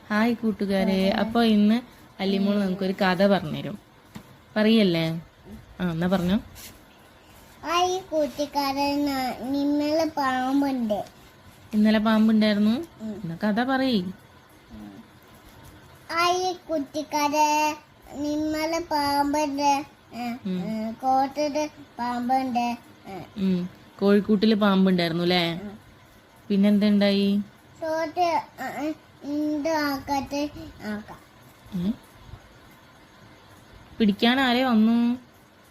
Hi കൂട്ടുകാരെ. അപ്പൊ ഇന്ന് അല്ലിമോൾ നമുക്കൊരു കഥ പറഞ്ഞുതരും. പറയല്ലേ? എന്നാ പറഞ്ഞോ. ഹായ് കൂട്ടുകാരെ, നിന്നലെ പാമ്പുണ്ട്. ഇന്നലെ പാമ്പുണ്ടായിരുന്നു. എന്നാ കഥ പറയ്. ഹായ് കൂട്ടുകാരെ, നിന്നലെ പാമ്പുണ്ട്. കോട്ടയുടെ പാമ്പുണ്ട്. കോഴിക്കൂട്ടില് പാമ്പുണ്ടായിരുന്നു അല്ലേ? പിന്നെന്തുണ്ടായി? ചോട്ട് ആക്കട്ടെ ആക്കാം. പിടിക്കാൻ ആരെ വന്നു?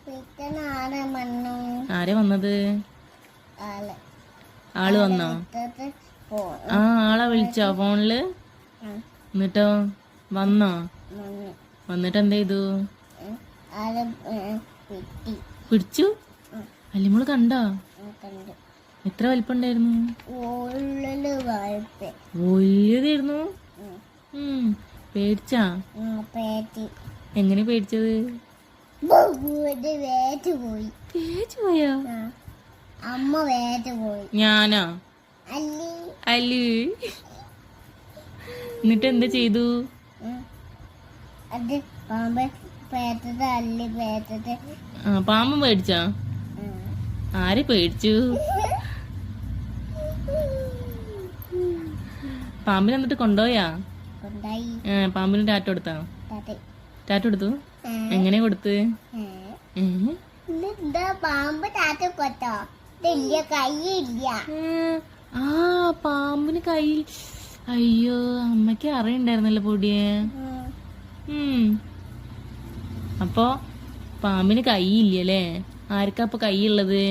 പിറ്റേന്ന് ആരെ വന്നു? ആരെ വന്നത്? ആള് വന്നോ? ആളെ വിളിച്ചോ ഫോണില്? എന്നിട്ടോ വന്നോ? വന്നിട്ട് എന്താ ചെയ്തു? പിടിച്ചു. അല്ലിമോള് കണ്ടോ? എത്ര വലിപ്പുണ്ടായിരുന്നു? വലിയതായിരുന്നു. പേടിച്ചാ? എങ്ങനെ പേടിച്ചത്? പേടിച്ചു പോയോ? അമ്മ വേറ്റ് പോയി. ഞാനോ? അല്ലി. എന്നിട്ട് എന്താ ചെയ്തു? അത് പാമ്പ് പേറ്റത് അല്ലി പേറ്റത്. പാമ്പ് പേടിച്ചാ? ആര് പേടിച്ചു? പാമ്പിനെ എന്നിട്ട് കൊണ്ടുപോയാ? പാമ്പിന് ടാറ്റ കൊടുത്താ? ടാറ്റ കൊടുത്തു. എങ്ങനെ കൊടുത്ത്? പാമ്പ് ടാറ്റ കൊടുത്തോ? കൈയില്ല. പാമ്പിന് കൈ. അയ്യോ, അമ്മക്ക് അറിയണ്ടായിരുന്നല്ലോ പൊടിയെ. അപ്പൊ പാമ്പിന് കൈയില്ലല്ലേ? ആർക്കാ അപ്പൊ കൈയുള്ളത്?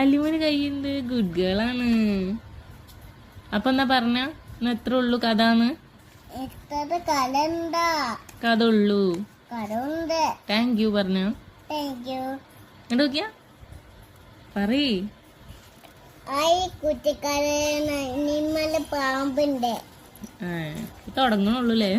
അല്ലിമോന് കൈയുണ്ട്. ഗുഡ് ഗേൾ ആണ്. അപ്പൊ എന്നാ പറഞ്ഞ എത്ര ഉള്ളു കഥാന്ന്? കഥ ഉള്ളു. താങ്ക് യു പറഞ്ഞ. നോക്കിയാ പറയ്. കുട്ടിക്കാരൻ നിമ്മല് പാമ്പുണ്ട്. തുടങ്ങണുള്ളൂല്ലേ?